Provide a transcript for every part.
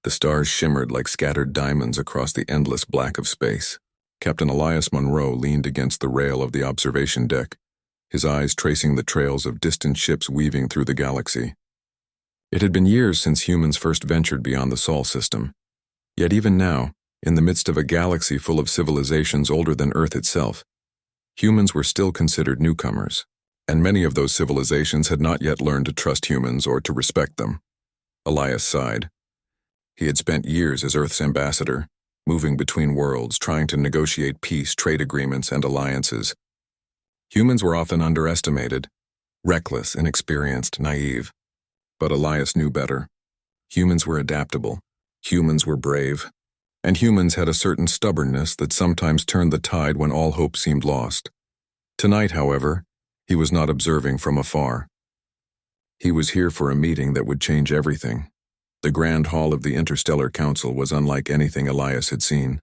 The stars shimmered like scattered diamonds across the endless black of space. Captain Elias Monroe leaned against the rail of the observation deck, his eyes tracing the trails of distant ships weaving through the galaxy. It had been years since humans first ventured beyond the Sol system. Yet even now, in the midst of a galaxy full of civilizations older than Earth itself, humans were still considered newcomers, and many of those civilizations had not yet learned to trust humans or to respect them. Elias sighed. He had spent years as Earth's ambassador, moving between worlds, trying to negotiate peace, trade agreements, and alliances. Humans were often underestimated, reckless, inexperienced, naive. But Elias knew better. Humans were adaptable. Humans were brave. And humans had a certain stubbornness that sometimes turned the tide when all hope seemed lost. Tonight, however, he was not observing from afar. He was here for a meeting that would change everything. The grand hall of the Interstellar Council was unlike anything Elias had seen.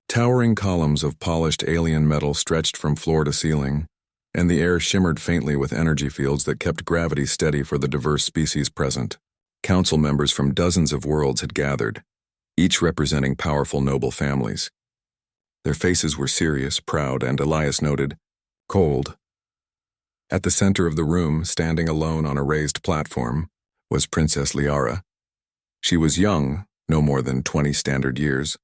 Towering columns of polished alien metal stretched from floor to ceiling, and the air shimmered faintly with energy fields that kept gravity steady for the diverse species present. Council members from dozens of worlds had gathered, each representing powerful noble families. Their faces were serious, proud, and, Elias noted, cold. At the center of the room, standing alone on a raised platform, was Princess Liara. She was young, no more than 20 standard years,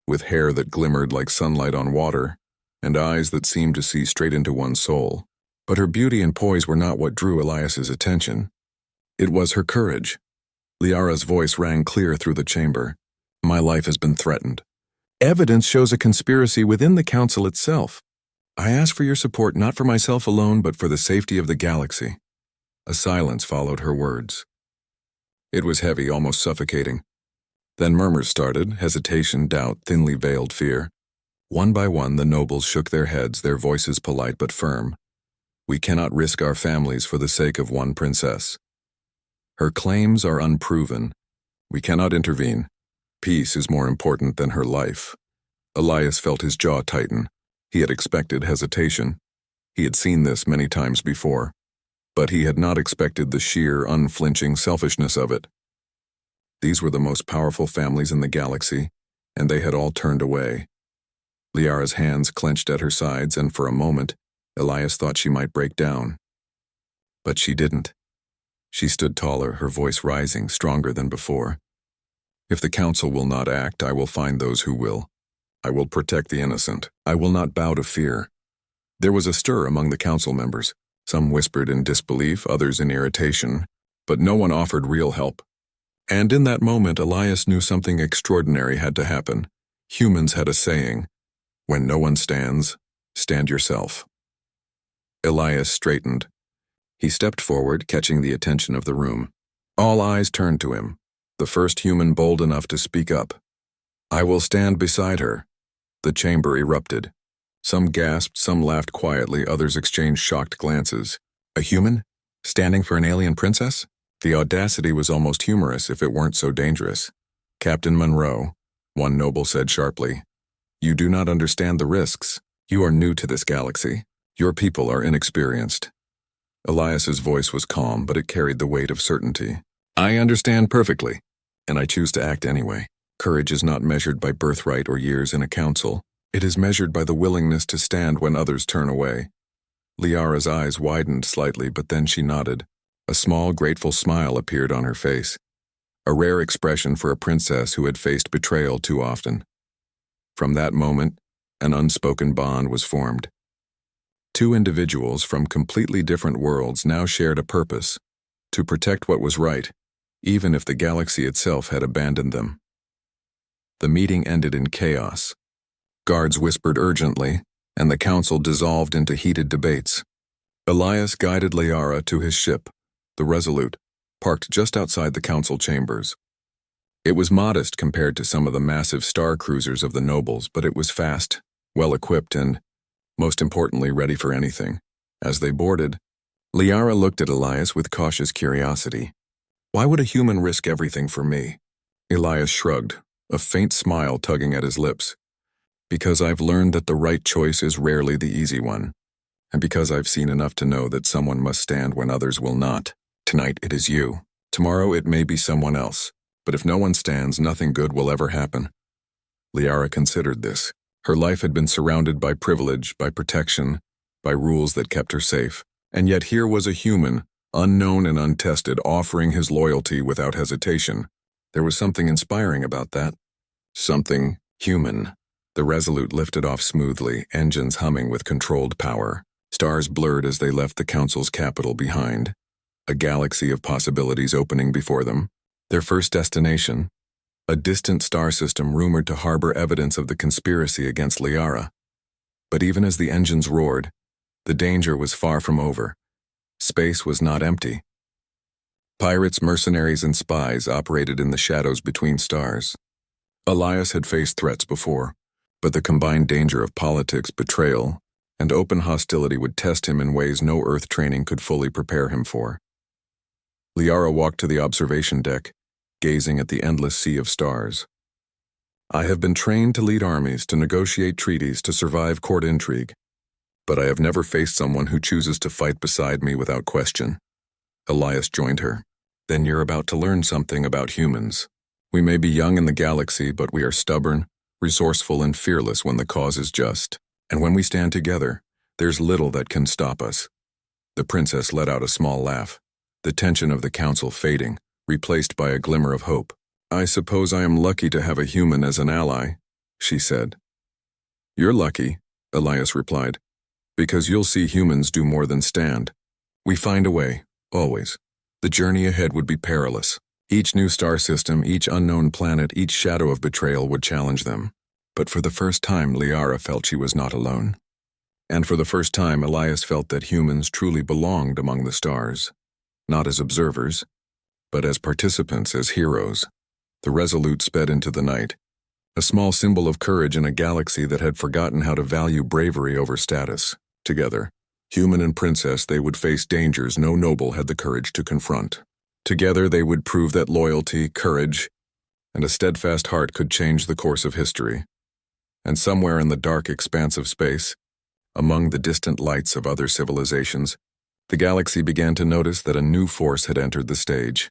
with hair that glimmered like sunlight on water, and eyes that seemed to see straight into one's soul. But her beauty and poise were not what drew Elias's attention. It was her courage. Liara's voice rang clear through the chamber. My life has been threatened. Evidence shows a conspiracy within the Council itself. I ask for your support not for myself alone, but for the safety of the galaxy. A silence followed her words. It was heavy, almost suffocating. Then murmurs started, hesitation, doubt, thinly veiled fear. One by one, the nobles shook their heads, their voices polite but firm. We cannot risk our families for the sake of one princess. Her claims are unproven. We cannot intervene. Peace is more important than her life. Elias felt his jaw tighten. He had expected hesitation. He had seen this many times before. But he had not expected the sheer, unflinching selfishness of it. These were the most powerful families in the galaxy, and they had all turned away. Liara's hands clenched at her sides, and for a moment, Elias thought she might break down. But she didn't. She stood taller, her voice rising, stronger than before. If the Council will not act, I will find those who will. I will protect the innocent. I will not bow to fear. There was a stir among the Council members. Some whispered in disbelief, others in irritation, but no one offered real help. And in that moment, Elias knew something extraordinary had to happen. Humans had a saying, when no one stands, stand yourself. Elias straightened. He stepped forward, catching the attention of the room. All eyes turned to him, the first human bold enough to speak up. I will stand beside her. The chamber erupted. Some gasped, some laughed quietly, others exchanged shocked glances. A human? Standing for an alien princess? The audacity was almost humorous if it weren't so dangerous. Captain Monroe, one noble said sharply, you do not understand the risks. You are new to this galaxy. Your people are inexperienced. Elias's voice was calm, but it carried the weight of certainty. I understand perfectly, and I choose to act anyway. Courage is not measured by birthright or years in a council. It is measured by the willingness to stand when others turn away. Liara's eyes widened slightly, but then she nodded. A small, grateful smile appeared on her face, a rare expression for a princess who had faced betrayal too often. From that moment, an unspoken bond was formed. Two individuals from completely different worlds now shared a purpose, to protect what was right, even if the galaxy itself had abandoned them. The meeting ended in chaos. Guards whispered urgently, and the council dissolved into heated debates. Elias guided Liara to his ship, the Resolute, parked just outside the council chambers. It was modest compared to some of the massive star cruisers of the nobles, but it was fast, well-equipped, and, most importantly, ready for anything. As they boarded, Liara looked at Elias with cautious curiosity. Why would a human risk everything for me? Elias shrugged, a faint smile tugging at his lips. Because I've learned that the right choice is rarely the easy one, and because I've seen enough to know that someone must stand when others will not. Tonight it is you. Tomorrow it may be someone else. But if no one stands, nothing good will ever happen. Liara considered this. Her life had been surrounded by privilege, by protection, by rules that kept her safe. And yet here was a human, unknown and untested, offering his loyalty without hesitation. There was something inspiring about that. Something human. The Resolute lifted off smoothly, engines humming with controlled power. Stars blurred as they left the Council's capital behind. A galaxy of possibilities opening before them. Their first destination, a distant star system rumored to harbor evidence of the conspiracy against Liara. But even as the engines roared, the danger was far from over. Space was not empty. Pirates, mercenaries, and spies operated in the shadows between stars. Elias had faced threats before, but the combined danger of politics, betrayal, and open hostility would test him in ways no Earth training could fully prepare him for. Liara walked to the observation deck, gazing at the endless sea of stars. I have been trained to lead armies, to negotiate treaties, to survive court intrigue, but I have never faced someone who chooses to fight beside me without question. Elias joined her. Then you're about to learn something about humans. We may be young in the galaxy, but we are stubborn, resourceful, and fearless when the cause is just. And when we stand together, there's little that can stop us. The princess let out a small laugh, the tension of the council fading, replaced by a glimmer of hope. I suppose I am lucky to have a human as an ally, she said. You're lucky, Elias replied, because you'll see humans do more than stand. We find a way, always. The journey ahead would be perilous. Each new star system, each unknown planet, each shadow of betrayal would challenge them. But for the first time, Liara felt she was not alone. And for the first time, Elias felt that humans truly belonged among the stars. Not as observers, but as participants, as heroes. The Resolute sped into the night, a small symbol of courage in a galaxy that had forgotten how to value bravery over status. Together, human and princess, they would face dangers no noble had the courage to confront. Together they would prove that loyalty, courage, and a steadfast heart could change the course of history. And somewhere in the dark expanse of space, among the distant lights of other civilizations, the galaxy began to notice that a new force had entered the stage.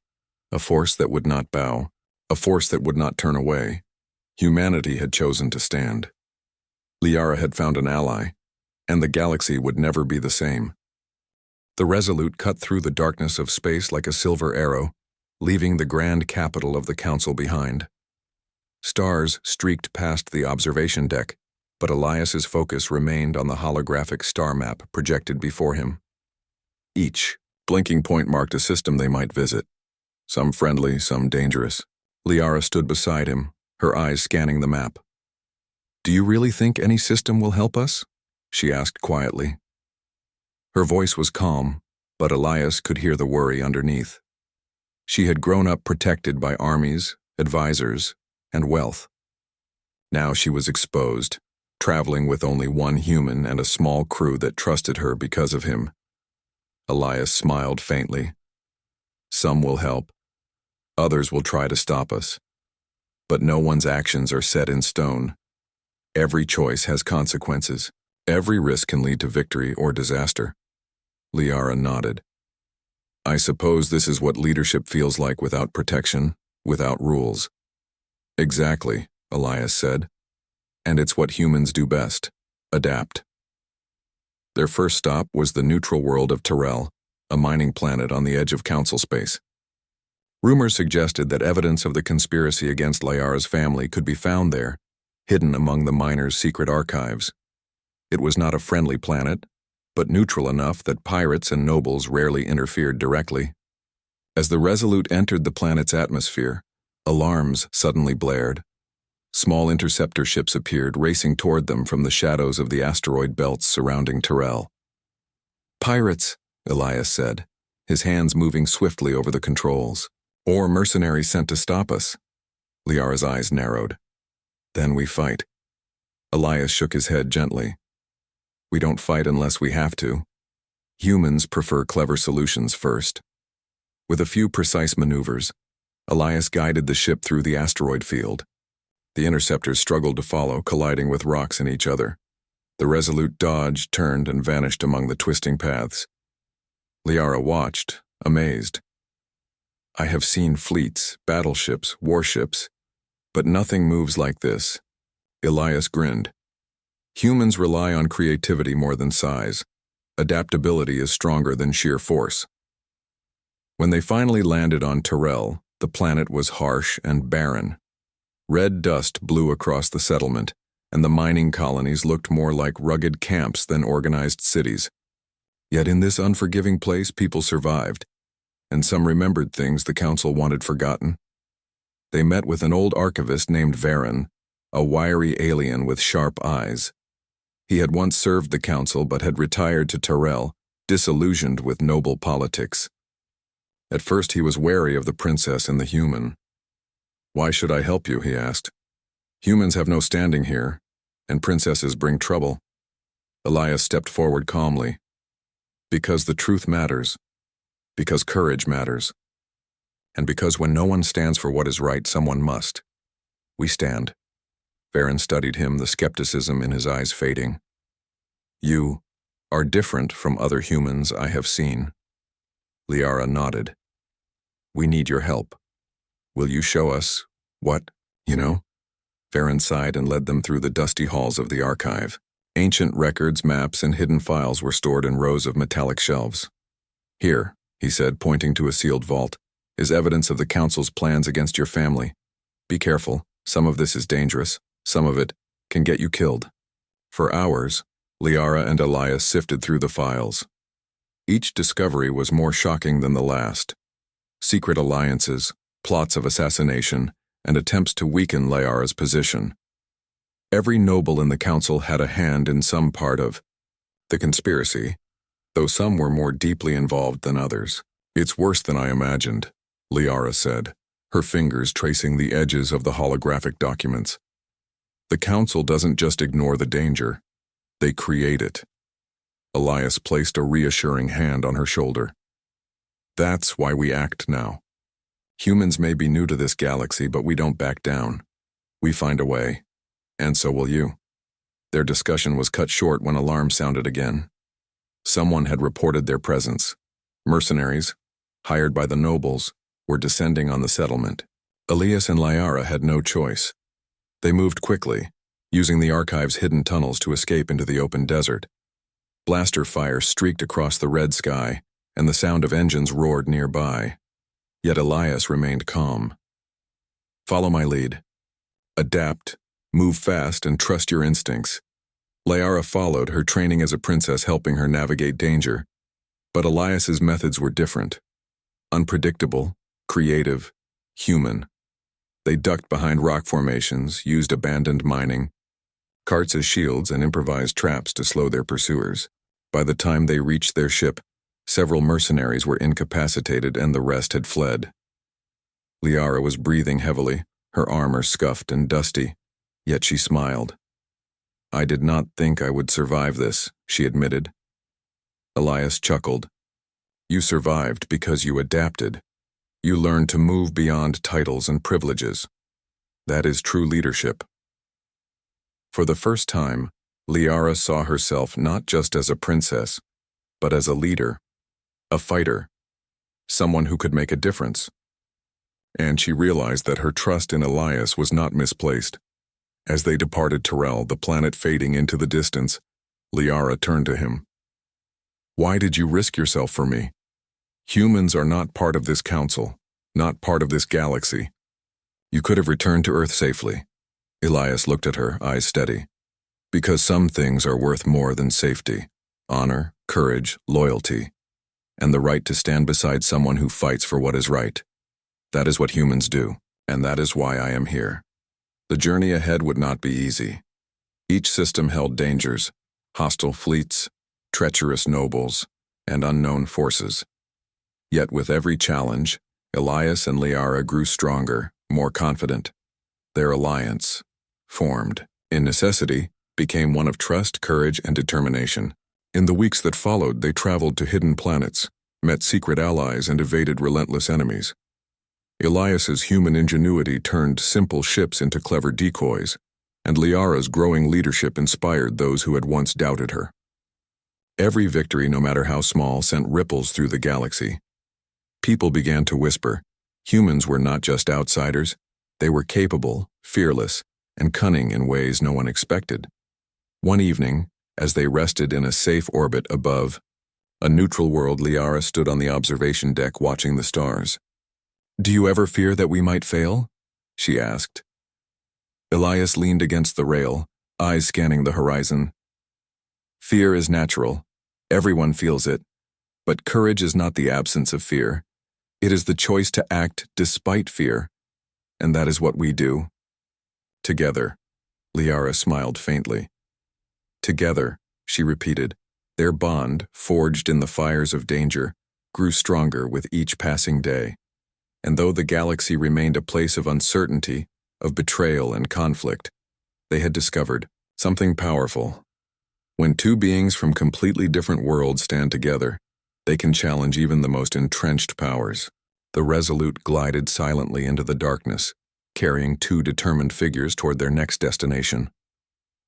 A force that would not bow, a force that would not turn away. Humanity had chosen to stand. Liara had found an ally, and the galaxy would never be the same. The Resolute cut through the darkness of space like a silver arrow, leaving the grand capital of the Council behind. Stars streaked past the observation deck, but Elias's focus remained on the holographic star map projected before him. Each blinking point marked a system they might visit, some friendly, some dangerous. Liara stood beside him, her eyes scanning the map. Do you really think any system will help us? She asked quietly. Her voice was calm, but Elias could hear the worry underneath. She had grown up protected by armies, advisors, and wealth. Now she was exposed, traveling with only one human and a small crew that trusted her because of him. Elias smiled faintly. Some will help. Others will try to stop us. But no one's actions are set in stone. Every choice has consequences. Every risk can lead to victory or disaster. Liara nodded. I suppose this is what leadership feels like without protection, without rules. Exactly, Elias said. And it's what humans do best, adapt. Their first stop was the neutral world of Terrell, a mining planet on the edge of Council space. Rumors suggested that evidence of the conspiracy against Liara's family could be found there, hidden among the miners' secret archives. It was not a friendly planet, but neutral enough that pirates and nobles rarely interfered directly. As the Resolute entered the planet's atmosphere, alarms suddenly blared. Small interceptor ships appeared, racing toward them from the shadows of the asteroid belts surrounding Terrell. Pirates, Elias said, his hands moving swiftly over the controls. Or mercenaries sent to stop us. Liara's eyes narrowed. Then we fight. Elias shook his head gently. We don't fight unless we have to. Humans prefer clever solutions first. With a few precise maneuvers, Elias guided the ship through the asteroid field. The interceptors struggled to follow, colliding with rocks in each other. The Resolute dodged, turned, and vanished among the twisting paths. Liara watched, amazed. I have seen fleets, battleships, warships, but nothing moves like this. Elias grinned. Humans rely on creativity more than size. Adaptability is stronger than sheer force. When they finally landed on Tyrell, the planet was harsh and barren. Red dust blew across the settlement, and the mining colonies looked more like rugged camps than organized cities. Yet in this unforgiving place, people survived, and some remembered things the council wanted forgotten. They met with an old archivist named Varen, a wiry alien with sharp eyes. He had once served the council but had retired to Tyrell, disillusioned with noble politics. At first he was wary of the princess and the human. "Why should I help you?" he asked. "Humans have no standing here, and princesses bring trouble." Elias stepped forward calmly. "Because the truth matters. Because courage matters. And because when no one stands for what is right, someone must. We stand." Varen studied him, the skepticism in his eyes fading. "You are different from other humans I have seen." Liara nodded. "We need your help. Will you show us what, you know?" Varen sighed and led them through the dusty halls of the archive. Ancient records, maps, and hidden files were stored in rows of metallic shelves. "Here," he said, pointing to a sealed vault, "is evidence of the council's plans against your family. Be careful. Some of this is dangerous. Some of it can get you killed." For hours, Liara and Elias sifted through the files. Each discovery was more shocking than the last. Secret alliances, plots of assassination, and attempts to weaken Liara's position. Every noble in the council had a hand in some part of the conspiracy, though some were more deeply involved than others. "It's worse than I imagined," Liara said, her fingers tracing the edges of the holographic documents. "The council doesn't just ignore the danger, they create it." Elias placed a reassuring hand on her shoulder. "That's why we act now. Humans may be new to this galaxy, but we don't back down. We find a way, and so will you." Their discussion was cut short when alarms sounded again. Someone had reported their presence. Mercenaries, hired by the nobles, were descending on the settlement. Elias and Liara had no choice. They moved quickly, using the archive's hidden tunnels to escape into the open desert. Blaster fire streaked across the red sky, and the sound of engines roared nearby. Yet Elias remained calm. "Follow my lead. Adapt, move fast, and trust your instincts." Liara followed, her training as a princess helping her navigate danger. But Elias's methods were different. Unpredictable, creative, human. They ducked behind rock formations, used abandoned mining, carts as shields, and improvised traps to slow their pursuers. By the time they reached their ship, several mercenaries were incapacitated and the rest had fled. Liara was breathing heavily, her armor scuffed and dusty, yet she smiled. "I did not think I would survive this," she admitted. Elias chuckled. "You survived because you adapted. You learned to move beyond titles and privileges. That is true leadership." For the first time, Liara saw herself not just as a princess, but as a leader, a fighter, someone who could make a difference. And she realized that her trust in Elias was not misplaced. As they departed Tyrell, the planet fading into the distance, Liara turned to him. "Why did you risk yourself for me? Humans are not part of this council, not part of this galaxy. You could have returned to Earth safely." Elias looked at her, eyes steady. "Because some things are worth more than safety. Honor, courage, loyalty, and the right to stand beside someone who fights for what is right. That is what humans do, and that is why I am here." The journey ahead would not be easy. Each system held dangers, hostile fleets, treacherous nobles, and unknown forces. Yet with every challenge, Elias and Liara grew stronger, more confident. Their alliance, formed in necessity, became one of trust, courage, and determination. In the weeks that followed, they traveled to hidden planets, met secret allies, and evaded relentless enemies. Elias's human ingenuity turned simple ships into clever decoys, and Liara's growing leadership inspired those who had once doubted her. Every victory, no matter how small, sent ripples through the galaxy. People began to whisper, Humans were not just outsiders, they were capable, fearless, and cunning in ways no one expected. One evening, as they rested in a safe orbit above a neutral world, Liara stood on the observation deck watching the stars. "Do you ever fear that we might fail?" she asked. Elias leaned against the rail, eyes scanning the horizon. "Fear is natural. Everyone feels it. But courage is not the absence of fear. It is the choice to act despite fear. And that is what we do." "Together," Liara smiled faintly. "Together," she repeated. Their bond, forged in the fires of danger, grew stronger with each passing day. And though the galaxy remained a place of uncertainty, of betrayal and conflict, they had discovered something powerful. When two beings from completely different worlds stand together, they can challenge even the most entrenched powers. The Resolute glided silently into the darkness, carrying two determined figures toward their next destination.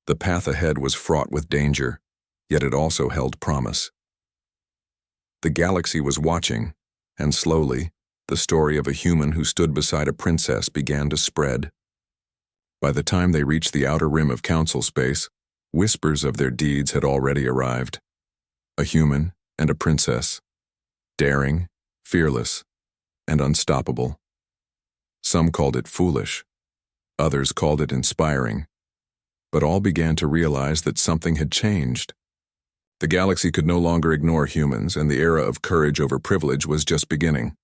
The path ahead was fraught with danger, yet it also held promise. The galaxy was watching, and slowly, the story of a human who stood beside a princess began to spread. By the time they reached the outer rim of council space, whispers of their deeds had already arrived. A human and a princess, daring, fearless, and unstoppable. Some called it foolish, others called it inspiring, but all began to realize that something had changed. The galaxy could no longer ignore humans, and the era of courage over privilege was just beginning.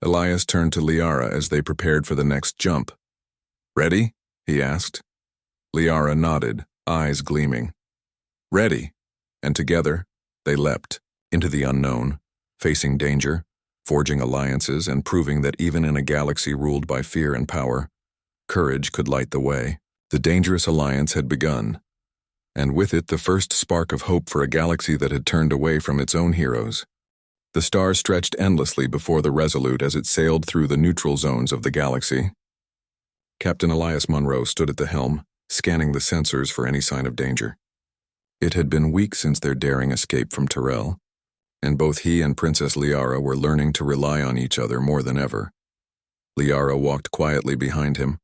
Elias turned to Liara as they prepared for the next jump. "Ready?" he asked. Liara nodded, eyes gleaming. "Ready," and together, they leapt into the unknown, facing danger, forging alliances, and proving that even in a galaxy ruled by fear and power, courage could light the way. The dangerous alliance had begun, and with it the first spark of hope for a galaxy that had turned away from its own heroes. The stars stretched endlessly before the Resolute as it sailed through the neutral zones of the galaxy. Captain Elias Munro stood at the helm, scanning the sensors for any sign of danger. It had been weeks since their daring escape from Tyrell, and both he and Princess Liara were learning to rely on each other more than ever. Liara walked quietly behind him,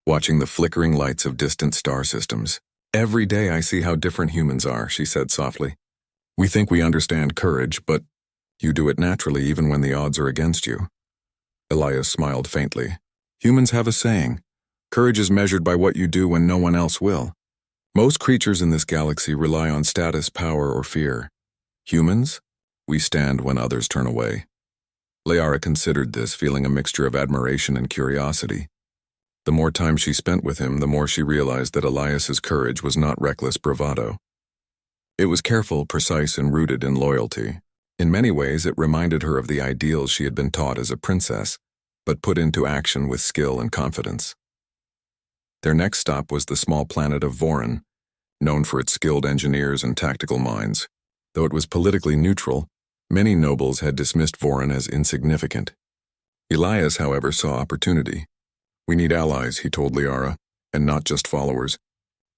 watching the flickering lights of distant star systems. "Every day I see how different humans are," she said softly. "We think we understand courage, but you do it naturally even when the odds are against you." Elias smiled faintly. "Humans have a saying, courage is measured by what you do when no one else will. Most creatures in this galaxy rely on status, power, or fear. Humans, we stand when others turn away." Liara considered this, feeling a mixture of admiration and curiosity. The more time she spent with him, the more she realized that Elias's courage was not reckless bravado. It was careful, precise, and rooted in loyalty. In many ways, it reminded her of the ideals she had been taught as a princess, but put into action with skill and confidence. Their next stop was the small planet of Voron, known for its skilled engineers and tactical minds. Though it was politically neutral, many nobles had dismissed Voron as insignificant. Elias, however, saw opportunity. "We need allies," he told Liara, "and not just followers.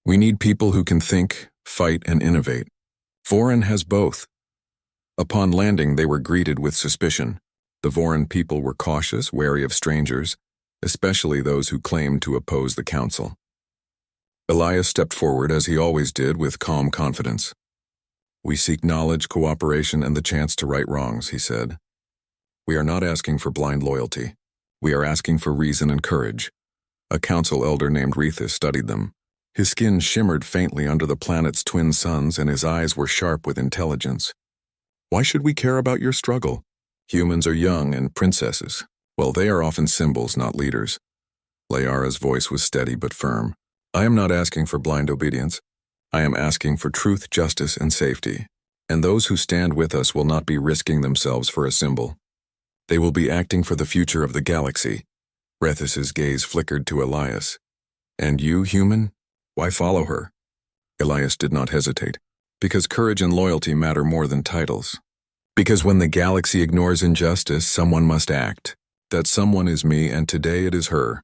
We need people who can think, fight, and innovate. Voron has both." Upon landing, they were greeted with suspicion. The Voron people were cautious, wary of strangers, especially those who claimed to oppose the council. Elias stepped forward, as he always did, with calm confidence. "We seek knowledge, cooperation, and the chance to right wrongs," he said. "We are not asking for blind loyalty. We are asking for reason and courage." A council elder named Rethus studied them. His skin shimmered faintly under the planet's twin suns, and his eyes were sharp with intelligence. "Why should we care about your struggle? Humans are young and princesses. Well, they are often symbols, not leaders." Liara's voice was steady but firm. "I am not asking for blind obedience. I am asking for truth, justice, and safety. And those who stand with us will not be risking themselves for a symbol. They will be acting for the future of the galaxy." Rethus's gaze flickered to Elias. "And you, human? Why follow her?" Elias did not hesitate. "Because courage and loyalty matter more than titles. Because when the galaxy ignores injustice, someone must act. That someone is me, and today it is her."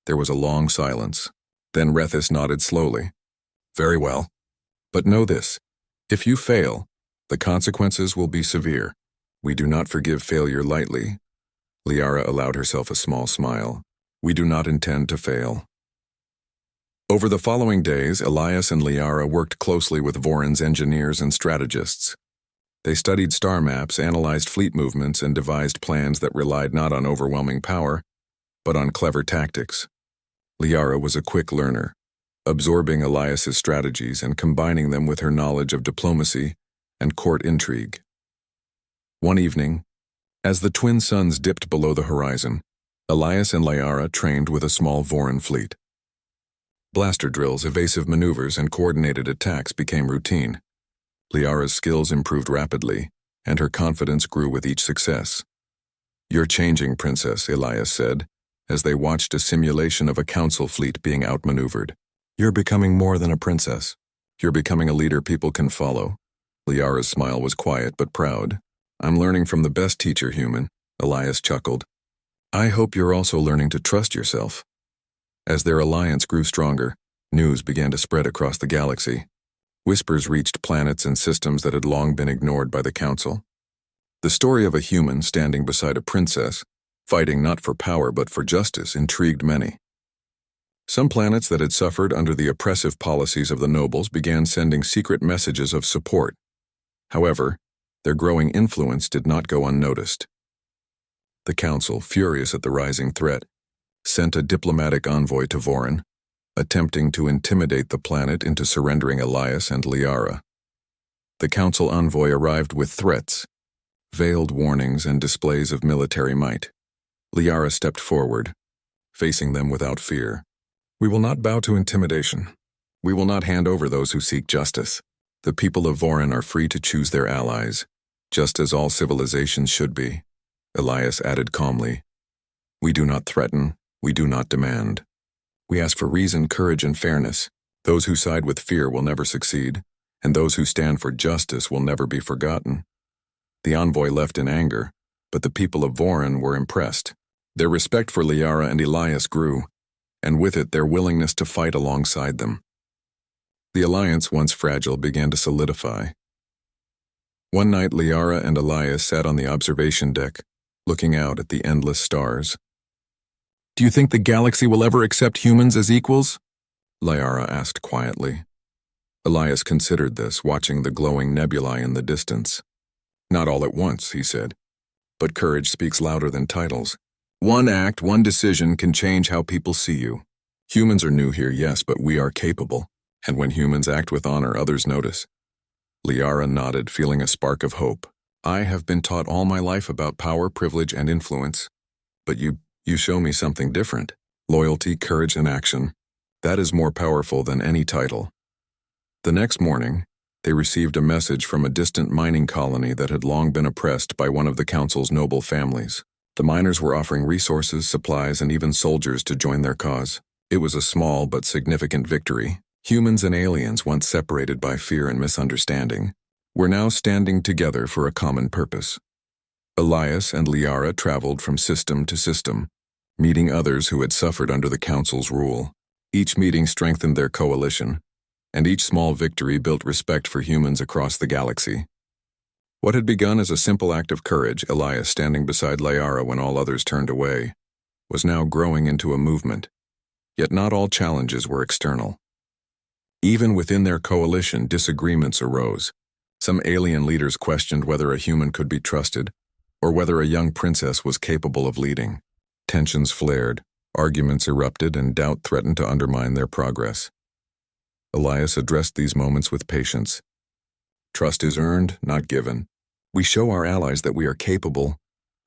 There was a long silence. Then Rethus nodded slowly. "Very well. But know this. If you fail, the consequences will be severe. We do not forgive failure lightly. Liara allowed herself a small smile. We do not intend to fail. Over the following days, Elias and Liara worked closely with Voron's engineers and strategists. They studied star maps, analyzed fleet movements, and devised plans that relied not on overwhelming power, but on clever tactics. Liara was a quick learner, absorbing Elias's strategies and combining them with her knowledge of diplomacy and court intrigue. One evening, as the twin suns dipped below the horizon, Elias and Liara trained with a small Voron fleet. Blaster drills, evasive maneuvers, and coordinated attacks became routine. Liara's skills improved rapidly, and her confidence grew with each success. "You're changing, Princess," Elias said, as they watched a simulation of a council fleet being outmaneuvered. "You're becoming more than a princess. You're becoming a leader people can follow." Liara's smile was quiet but proud. "I'm learning from the best teacher, human," Elias chuckled. "I hope you're also learning to trust yourself." As their alliance grew stronger, news began to spread across the galaxy. Whispers reached planets and systems that had long been ignored by the Council. The story of a human standing beside a princess, fighting not for power but for justice, intrigued many. Some planets that had suffered under the oppressive policies of the nobles began sending secret messages of support. However, their growing influence did not go unnoticed. The Council, furious at the rising threat, sent a diplomatic envoy to Voron, attempting to intimidate the planet into surrendering Elias and Liara. The Council envoy arrived with threats, veiled warnings, and displays of military might. Liara stepped forward, facing them without fear. "We will not bow to intimidation. We will not hand over those who seek justice. The people of Voron are free to choose their allies, just as all civilizations should be," Elias added calmly. "We do not threaten, we do not demand. We ask for reason, courage, and fairness. Those who side with fear will never succeed, and those who stand for justice will never be forgotten." The envoy left in anger, but the people of Voron were impressed. Their respect for Liara and Elias grew, and with it their willingness to fight alongside them. The alliance, once fragile, began to solidify. One night, Liara and Elias sat on the observation deck, looking out at the endless stars. "Do you think the galaxy will ever accept humans as equals?" Liara asked quietly. Elias considered this, watching the glowing nebulae in the distance. "Not all at once," he said. "But courage speaks louder than titles. One act, one decision can change how people see you. Humans are new here, yes, but we are capable. And when humans act with honor, others notice." Liara nodded, feeling a spark of hope. "I have been taught all my life about power, privilege, and influence. But you show me something different. Loyalty, courage, and action. That is more powerful than any title." The next morning, they received a message from a distant mining colony that had long been oppressed by one of the Council's noble families. The miners were offering resources, supplies, and even soldiers to join their cause. It was a small but significant victory. Humans and aliens, once separated by fear and misunderstanding, were now standing together for a common purpose. Elias and Liara traveled from system to system, meeting others who had suffered under the Council's rule. Each meeting strengthened their coalition, and each small victory built respect for humans across the galaxy. What had begun as a simple act of courage, Elias standing beside Liara when all others turned away, was now growing into a movement. Yet not all challenges were external. Even within their coalition, disagreements arose. Some alien leaders questioned whether a human could be trusted, or whether a young princess was capable of leading. Tensions flared, arguments erupted, and doubt threatened to undermine their progress. Elias addressed these moments with patience. "Trust is earned, not given. We show our allies that we are capable,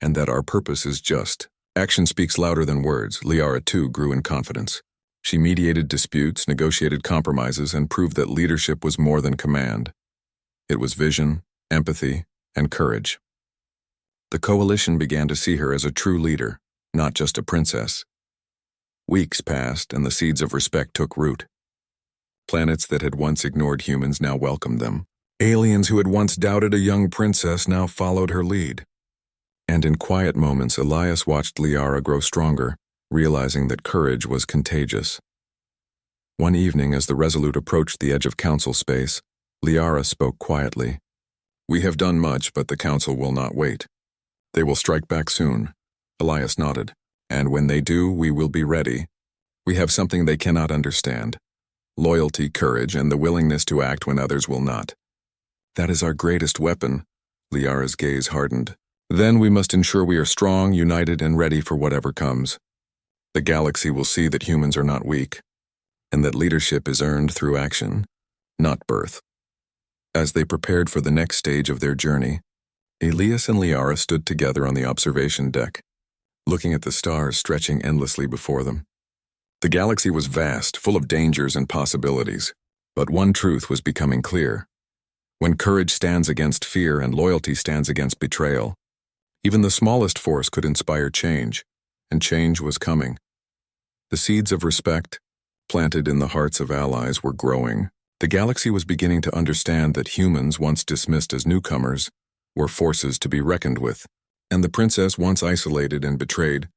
and that our purpose is just. Action speaks louder than words." Liara, too, grew in confidence. She mediated disputes, negotiated compromises, and proved that leadership was more than command. It was vision, empathy, and courage. The coalition began to see her as a true leader, not just a princess. Weeks passed, and the seeds of respect took root. Planets that had once ignored humans now welcomed them. Aliens who had once doubted a young princess now followed her lead. And in quiet moments, Elias watched Liara grow stronger, realizing that courage was contagious. One evening, as the Resolute approached the edge of Council space, Liara spoke quietly. "We have done much, but the Council will not wait. They will strike back soon. Elias nodded. And when they do, we will be ready. We have something they cannot understand. Loyalty, courage, and the willingness to act when others will not. That is our greatest weapon. Liara's gaze hardened. Then we must ensure we are strong, united, and ready for whatever comes. The galaxy will see that humans are not weak, and that leadership is earned through action, not birth. As they prepared for the next stage of their journey, Elias and Liara stood together on the observation deck, looking at the stars stretching endlessly before them. The galaxy was vast, full of dangers and possibilities, but one truth was becoming clear. When courage stands against fear and loyalty stands against betrayal, even the smallest force could inspire change, and change was coming. The seeds of respect, planted in the hearts of allies, were growing. The galaxy was beginning to understand that humans, once dismissed as newcomers, were forces to be reckoned with, and the princess, once isolated and betrayed,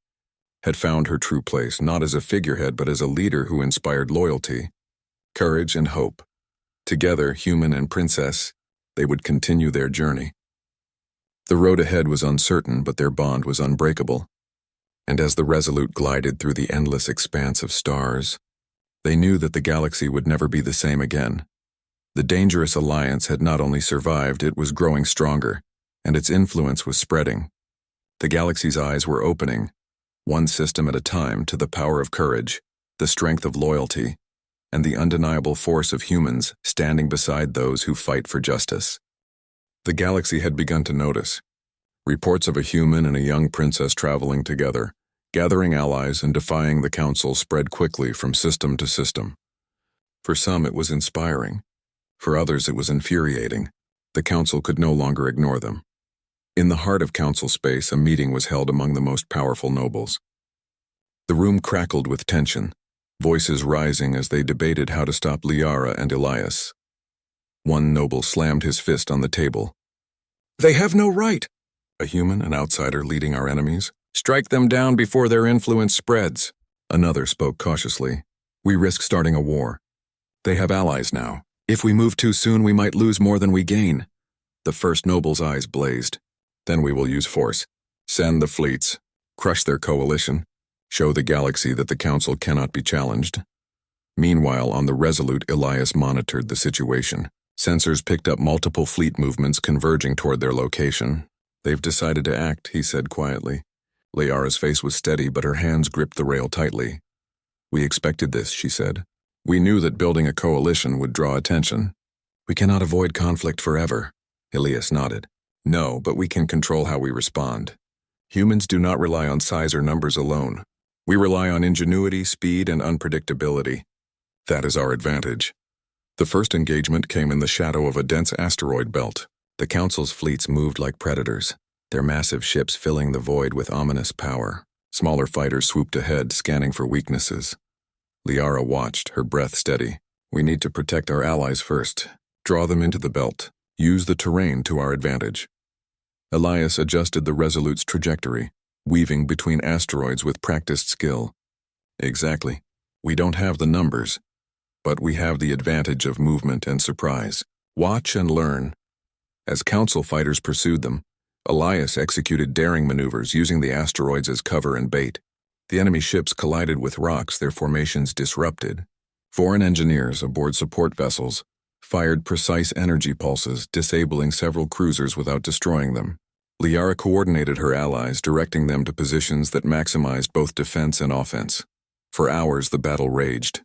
had found her true place, not as a figurehead but as a leader who inspired loyalty, courage, and hope. Together, human and princess, they would continue their journey. The road ahead was uncertain, but their bond was unbreakable. And as the Resolute glided through the endless expanse of stars, they knew that the galaxy would never be the same again. The dangerous alliance had not only survived, it was growing stronger, and its influence was spreading. The galaxy's eyes were opening, one system at a time, to the power of courage, the strength of loyalty, and the undeniable force of humans standing beside those who fight for justice. The galaxy had begun to notice. Reports of a human and a young princess traveling together, gathering allies and defying the council, spread quickly from system to system. For some it was inspiring. For others it was infuriating. The council could no longer ignore them. In the heart of council space, a meeting was held among the most powerful nobles. The room crackled with tension, voices rising as they debated how to stop Liara and Elias. One noble slammed his fist on the table. "They have no right!" A human, an outsider leading our enemies. "Strike them down before their influence spreads." Another spoke cautiously. "We risk starting a war. They have allies now. If we move too soon, we might lose more than we gain." The first noble's eyes blazed. "Then we will use force. Send the fleets. Crush their coalition. Show the galaxy that the council cannot be challenged." Meanwhile, on the Resolute, Elias monitored the situation. Sensors picked up multiple fleet movements converging toward their location. "They've decided to act," he said quietly. Liara's face was steady, but her hands gripped the rail tightly. "We expected this," she said. "We knew that building a coalition would draw attention. We cannot avoid conflict forever." Elias nodded. "No, but we can control how we respond. Humans do not rely on size or numbers alone. We rely on ingenuity, speed, and unpredictability. That is our advantage." The first engagement came in the shadow of a dense asteroid belt. The Council's fleets moved like predators, their massive ships filling the void with ominous power. Smaller fighters swooped ahead, scanning for weaknesses. Liara watched, her breath steady. "We need to protect our allies first. Draw them into the belt. Use the terrain to our advantage." Elias adjusted the Resolute's trajectory, weaving between asteroids with practiced skill. "Exactly. We don't have the numbers, but we have the advantage of movement and surprise. Watch and learn." As council fighters pursued them, Elias executed daring maneuvers using the asteroids as cover and bait. The enemy ships collided with rocks, their formations disrupted. Foreign engineers aboard support vessels fired precise energy pulses, disabling several cruisers without destroying them. Liara coordinated her allies, directing them to positions that maximized both defense and offense. For hours the battle raged.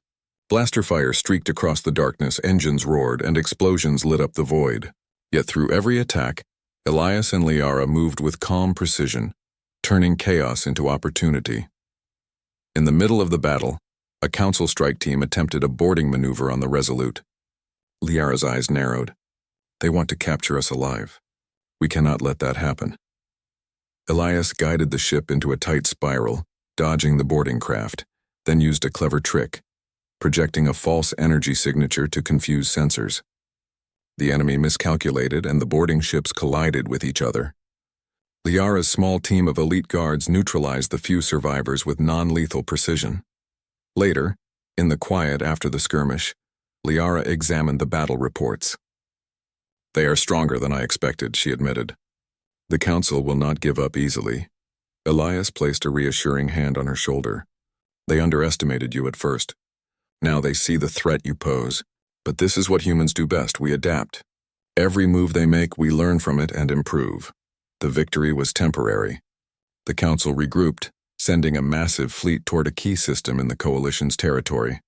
Blaster fire streaked across the darkness, engines roared, and explosions lit up the void. Yet through every attack, Elias and Liara moved with calm precision, turning chaos into opportunity. In the middle of the battle, a council strike team attempted a boarding maneuver on the Resolute. Liara's eyes narrowed. "They want to capture us alive. We cannot let that happen." Elias guided the ship into a tight spiral, dodging the boarding craft, then used a clever trick, projecting a false energy signature to confuse sensors. The enemy miscalculated and the boarding ships collided with each other. Liara's small team of elite guards neutralized the few survivors with non-lethal precision. Later, in the quiet after the skirmish, Liara examined the battle reports. "They are stronger than I expected," she admitted. "The Council will not give up easily. Elias placed a reassuring hand on her shoulder. They underestimated you at first. Now they see the threat you pose. But this is what humans do best, we adapt. Every move they make, we learn from it and improve. The victory was temporary. The Council regrouped, sending a massive fleet toward a key system in the Coalition's territory.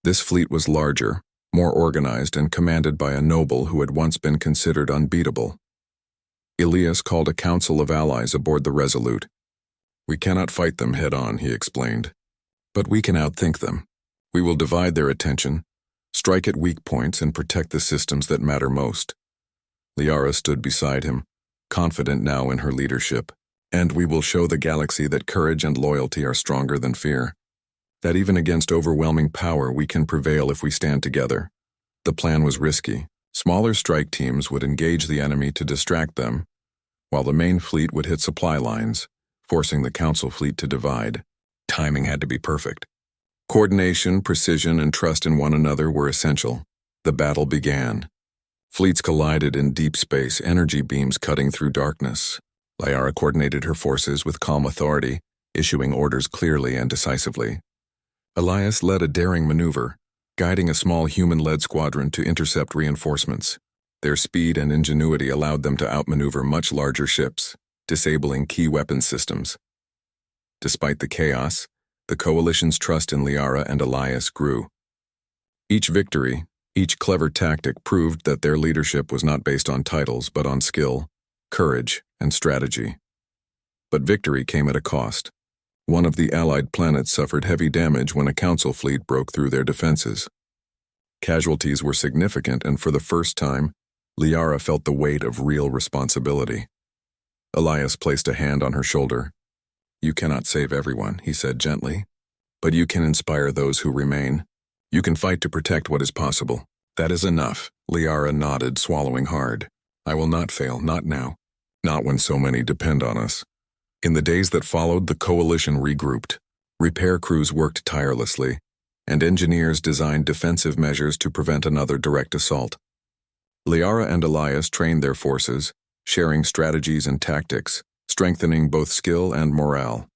This fleet was larger, more organized, and commanded by a noble who had once been considered unbeatable. Elias called a council of allies aboard the Resolute. We cannot fight them head-on, he explained. But we can outthink them. We will divide their attention, strike at weak points, and protect the systems that matter most. Liara stood beside him, confident now in her leadership. And we will show the galaxy that courage and loyalty are stronger than fear. That even against overwhelming power, we can prevail if we stand together. The plan was risky. Smaller strike teams would engage the enemy to distract them, while the main fleet would hit supply lines, forcing the Council fleet to divide. Timing had to be perfect. Coordination, precision, and trust in one another were essential. The battle began. Fleets collided in deep space, energy beams cutting through darkness. Liara coordinated her forces with calm authority, issuing orders clearly and decisively. Elias led a daring maneuver, guiding a small human-led squadron to intercept reinforcements. Their speed and ingenuity allowed them to outmaneuver much larger ships, disabling key weapon systems. Despite the chaos, the Coalition's trust in Liara and Elias grew. Each victory, each clever tactic proved that their leadership was not based on titles but on skill, courage, and strategy. But victory came at a cost. One of the Allied planets suffered heavy damage when a Council fleet broke through their defenses. Casualties were significant, and for the first time, Liara felt the weight of real responsibility. Elias placed a hand on her shoulder. You cannot save everyone, he said gently, but you can inspire those who remain. You can fight to protect what is possible. That is enough, Liara nodded, swallowing hard. I will not fail, not now. Not when so many depend on us. In the days that followed, the Coalition regrouped. Repair crews worked tirelessly, and engineers designed defensive measures to prevent another direct assault. Liara and Elias trained their forces, sharing strategies and tactics, strengthening both skill and morale.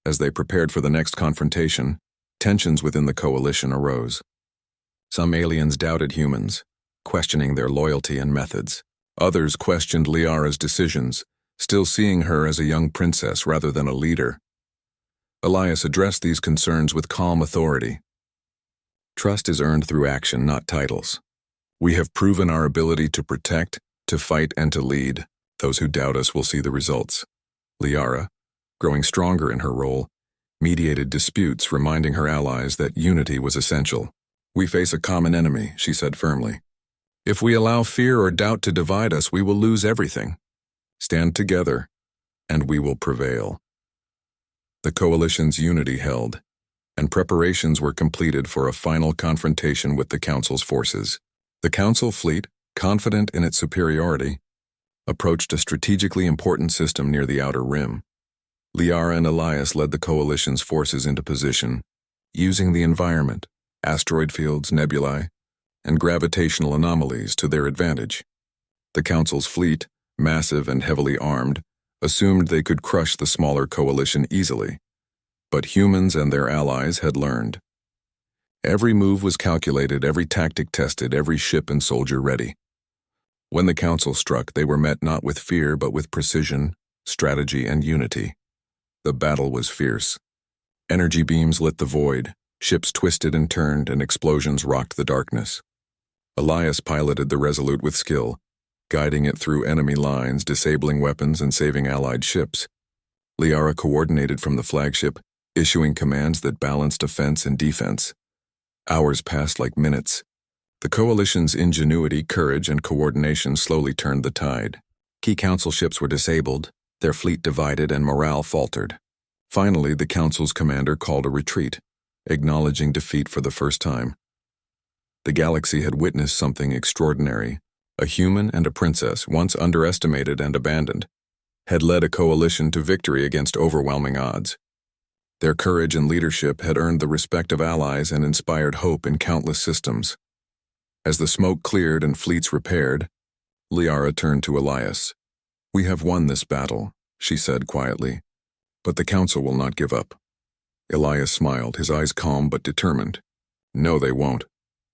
As they prepared for the next confrontation, tensions within the Coalition arose. Some aliens doubted humans, questioning their loyalty and methods. Others questioned Liara's decisions, still seeing her as a young princess rather than a leader. Elias addressed these concerns with calm authority. Trust is earned through action, not titles. We have proven our ability to protect, to fight, and to lead. Those who doubt us will see the results. Liara, growing stronger in her role, mediated disputes, reminding her allies that unity was essential. We face a common enemy, she said firmly. If we allow fear or doubt to divide us, we will lose everything. Stand together, and we will prevail. The Coalition's unity held, and preparations were completed for a final confrontation with the Council's forces. The Council fleet, confident in its superiority, approached a strategically important system near the outer rim. Liara and Elias led the Coalition's forces into position, using the environment, asteroid fields, nebulae, and gravitational anomalies to their advantage. The Council's fleet, massive and heavily armed, assumed they could crush the smaller Coalition easily. But humans and their allies had learned. Every move was calculated, every tactic tested, every ship and soldier ready. When the Council struck, they were met not with fear but with precision, strategy, and unity. The battle was fierce. Energy beams lit the void, ships twisted and turned, and explosions rocked the darkness. Elias piloted the Resolute with skill, guiding it through enemy lines, disabling weapons, and saving Allied ships. Liara coordinated from the flagship, issuing commands that balanced offense and defense. Hours passed like minutes. The Coalition's ingenuity, courage, and coordination slowly turned the tide. Key Council ships were disabled, their fleet divided, and morale faltered. Finally, the Council's commander called a retreat, acknowledging defeat for the first time. The galaxy had witnessed something extraordinary. A human and a princess, once underestimated and abandoned, had led a coalition to victory against overwhelming odds. Their courage and leadership had earned the respect of allies and inspired hope in countless systems. As the smoke cleared and fleets repaired, Liara turned to Elias. "We have won this battle," she said quietly. But the Council will not give up. Elias smiled, his eyes calm but determined. No, they won't.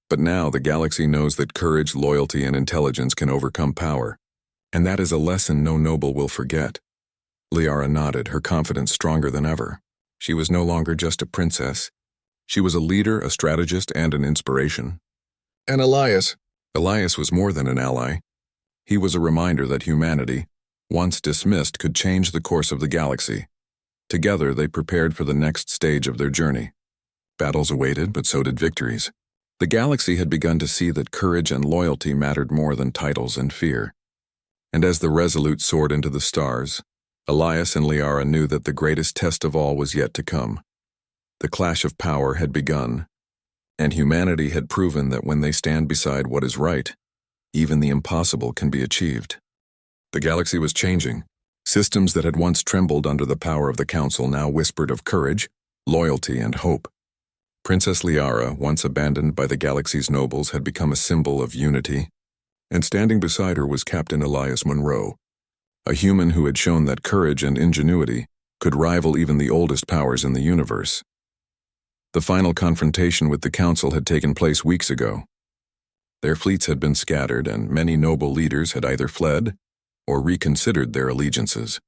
But now the galaxy knows that courage, loyalty, and intelligence can overcome power. And that is a lesson no noble will forget. Liara nodded, her confidence stronger than ever. She was no longer just a princess. She was a leader, a strategist, and an inspiration. And Elias was more than an ally. He was a reminder that humanity, once dismissed, could change the course of the galaxy. Together, they prepared for the next stage of their journey. Battles awaited, but so did victories. The galaxy had begun to see that courage and loyalty mattered more than titles and fear. And as the Resolute soared into the stars, Elias and Liara knew that the greatest test of all was yet to come. The clash of power had begun, and humanity had proven that when they stand beside what is right, even the impossible can be achieved. The galaxy was changing. Systems that had once trembled under the power of the Council now whispered of courage, loyalty, and hope. Princess Liara, once abandoned by the galaxy's nobles, had become a symbol of unity, and standing beside her was Captain Elias Monroe, a human who had shown that courage and ingenuity could rival even the oldest powers in the universe. The final confrontation with the Council had taken place weeks ago. Their fleets had been scattered, and many noble leaders had either fled or reconsidered their allegiances.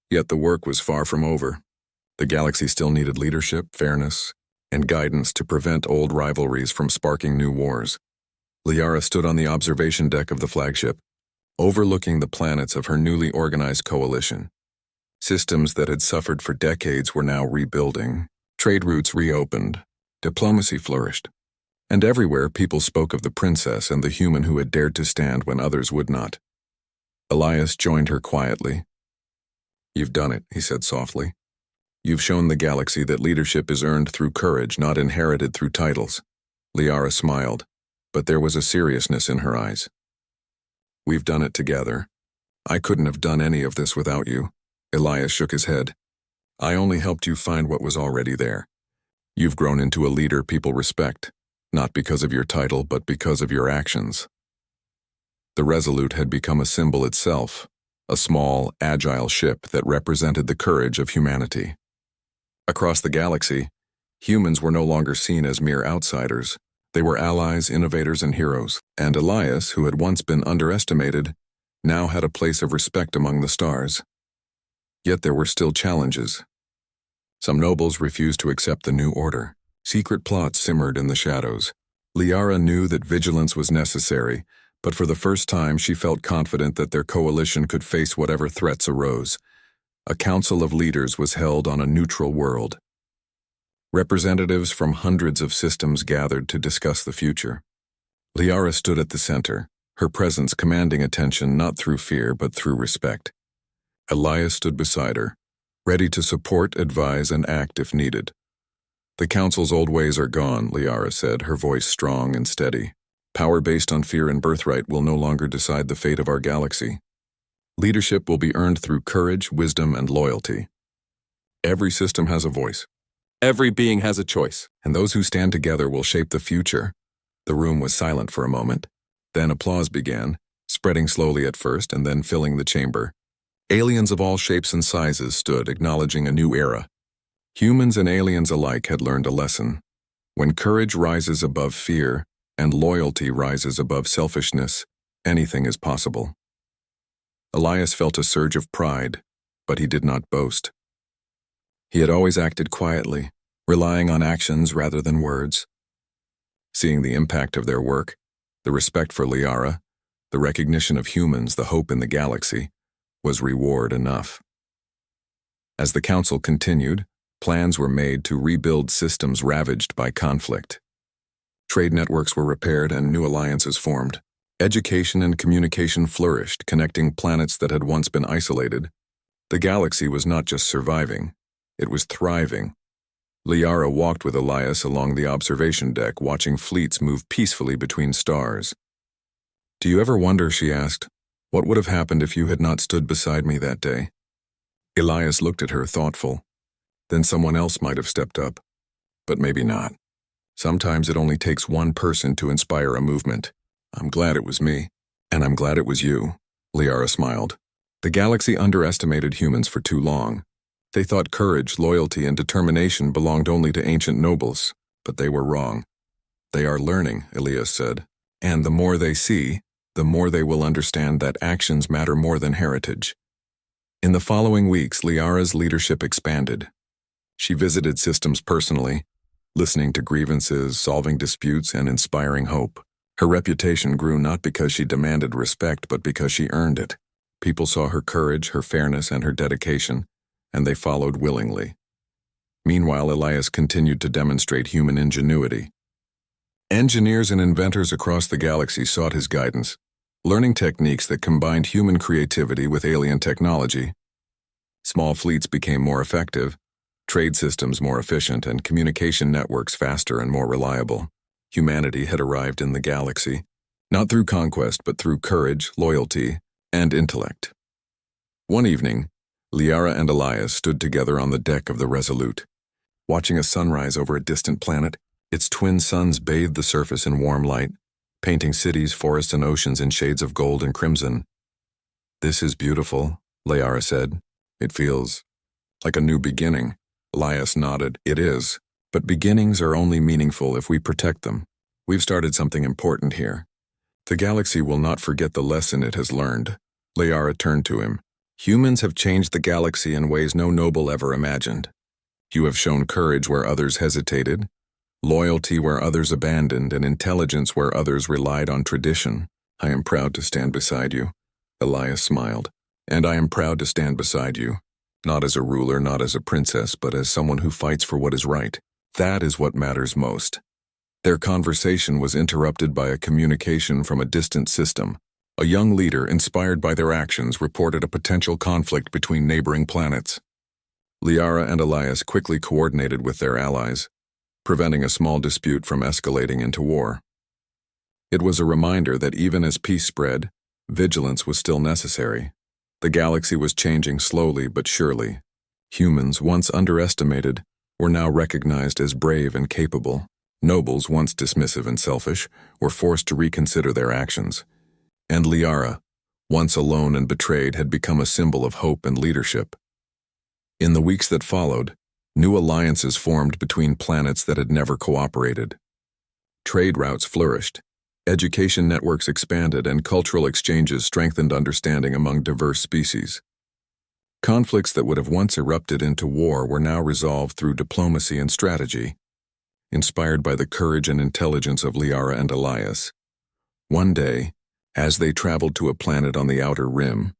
Yet the work was far from over. The galaxy still needed leadership, fairness, and guidance to prevent old rivalries from sparking new wars. Liara stood on the observation deck of the flagship, overlooking the planets of her newly organized coalition. Systems that had suffered for decades were now rebuilding, trade routes reopened, diplomacy flourished, and everywhere people spoke of the princess and the human who had dared to stand when others would not. Elias joined her quietly. "You've done it," he said softly. "You've shown the galaxy that leadership is earned through courage, not inherited through titles." Liara smiled, but there was a seriousness in her eyes. "We've done it together. I couldn't have done any of this without you." Elias shook his head. "I only helped you find what was already there. You've grown into a leader people respect, not because of your title, but because of your actions." The Resolute had become a symbol itself, a small, agile ship that represented the courage of humanity. Across the galaxy, humans were no longer seen as mere outsiders. They were allies, innovators, and heroes, and Elias, who had once been underestimated, now had a place of respect among the stars. Yet there were still challenges. Some nobles refused to accept the new order. Secret plots simmered in the shadows. Liara knew that vigilance was necessary, but for the first time she felt confident that their coalition could face whatever threats arose. A council of leaders was held on a neutral world. Representatives from hundreds of systems gathered to discuss the future. Liara stood at the center, her presence commanding attention not through fear but through respect. Elias stood beside her, ready to support, advise, and act if needed. "The Council's old ways are gone," Liara said, her voice strong and steady. "Power based on fear and birthright will no longer decide the fate of our galaxy. Leadership will be earned through courage, wisdom, and loyalty. Every system has a voice. Every being has a choice, and those who stand together will shape the future." The room was silent for a moment. Then applause began, spreading slowly at first and then filling the chamber. Aliens of all shapes and sizes stood, acknowledging a new era. Humans and aliens alike had learned a lesson. When courage rises above fear, and loyalty rises above selfishness, anything is possible. Elias felt a surge of pride, but he did not boast. He had always acted quietly, relying on actions rather than words. Seeing the impact of their work, the respect for Liara, the recognition of humans, the hope in the galaxy, was reward enough. As the Council continued, plans were made to rebuild systems ravaged by conflict. Trade networks were repaired and new alliances formed. Education and communication flourished, connecting planets that had once been isolated. The galaxy was not just surviving, it was thriving. Liara walked with Elias along the observation deck, watching fleets move peacefully between stars. "Do you ever wonder," she asked, "what would have happened if you had not stood beside me that day?" Elias looked at her, thoughtful. Then someone else might have stepped up. But maybe not. Sometimes it only takes one person to inspire a movement. "I'm glad it was me. And I'm glad it was you," Liara smiled. The galaxy underestimated humans for too long. They thought courage, loyalty, and determination belonged only to ancient nobles, but they were wrong. They are learning, Elias said, and the more they see, the more they will understand that actions matter more than heritage. In the following weeks, Liara's leadership expanded. She visited systems personally, listening to grievances, solving disputes, and inspiring hope. Her reputation grew not because she demanded respect, but because she earned it. People saw her courage, her fairness, and her dedication, and they followed willingly. Meanwhile, Elias continued to demonstrate human ingenuity. Engineers and inventors across the galaxy sought his guidance, learning techniques that combined human creativity with alien technology. Small fleets became more effective, trade systems more efficient, and communication networks faster and more reliable. Humanity had arrived in the galaxy, not through conquest, but through courage, loyalty, and intellect. One evening, Liara and Elias stood together on the deck of the Resolute, watching a sunrise over a distant planet. Its twin suns bathed the surface in warm light, painting cities, forests, and oceans in shades of gold and crimson. "This is beautiful," Liara said. "It feels like a new beginning." Elias nodded. "It is, but beginnings are only meaningful if we protect them. We've started something important here. The galaxy will not forget the lesson it has learned." Liara turned to him. "Humans have changed the galaxy in ways no noble ever imagined. You have shown courage where others hesitated, loyalty where others abandoned, and intelligence where others relied on tradition. I am proud to stand beside you." Elias smiled. "And I am proud to stand beside you, not as a ruler, not as a princess, but as someone who fights for what is right. That is what matters most." Their conversation was interrupted by a communication from a distant system. A young leader, inspired by their actions, reported a potential conflict between neighboring planets. Liara and Elias quickly coordinated with their allies, preventing a small dispute from escalating into war. It was a reminder that even as peace spread, vigilance was still necessary. The galaxy was changing slowly but surely. Humans, once underestimated, were now recognized as brave and capable. Nobles, once dismissive and selfish, were forced to reconsider their actions. And Liara, once alone and betrayed, had become a symbol of hope and leadership. In the weeks that followed, new alliances formed between planets that had never cooperated. Trade routes flourished, education networks expanded, and cultural exchanges strengthened understanding among diverse species. Conflicts that would have once erupted into war were now resolved through diplomacy and strategy. Inspired by the courage and intelligence of Liara and Elias, one day, as they traveled to a planet on the outer rim,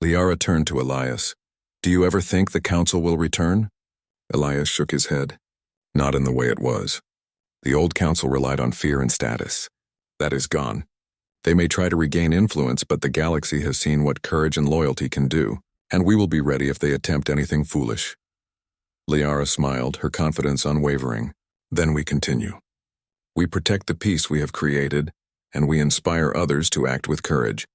Liara turned to Elias. "Do you ever think the Council will return?" Elias shook his head. "Not in the way it was. The old Council relied on fear and status. That is gone. They may try to regain influence, but the galaxy has seen what courage and loyalty can do, and we will be ready if they attempt anything foolish." Liara smiled, her confidence unwavering. "Then we continue. We protect the peace we have created, and we inspire others to act with courage.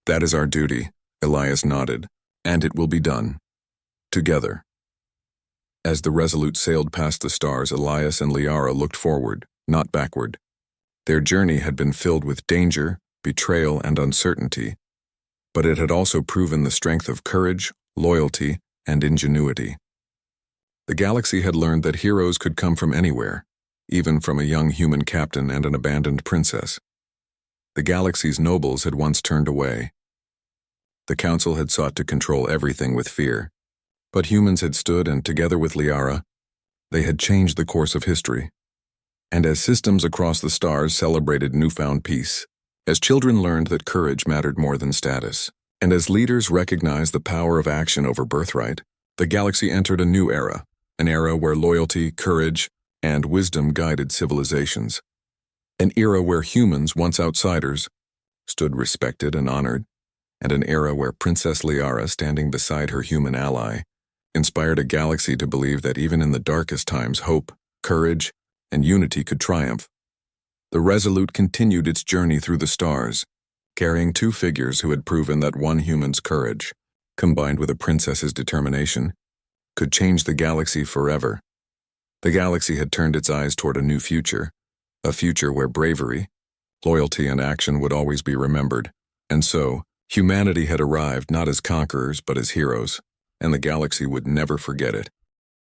That is our duty," Elias nodded, "and it will be done. Together." As the Resolute sailed past the stars, Elias and Liara looked forward, not backward. Their journey had been filled with danger, betrayal, and uncertainty, but it had also proven the strength of courage, loyalty, and ingenuity. The galaxy had learned that heroes could come from anywhere, even from a young human captain and an abandoned princess. The galaxy's nobles had once turned away. The Council had sought to control everything with fear, but humans had stood, and together with Liara, they had changed the course of history. And as systems across the stars celebrated newfound peace, as children learned that courage mattered more than status, and as leaders recognized the power of action over birthright, the galaxy entered a new era, an era where loyalty, courage, and wisdom guided civilizations. An era where humans, once outsiders, stood respected and honored, and an era where Princess Liara, standing beside her human ally, inspired a galaxy to believe that even in the darkest times, hope, courage, and unity could triumph. The Resolute continued its journey through the stars, carrying two figures who had proven that one human's courage, combined with a princess's determination, could change the galaxy forever. The galaxy had turned its eyes toward a new future, a future where bravery, loyalty, and action would always be remembered. And so, humanity had arrived not as conquerors but as heroes. and the galaxy would never forget it.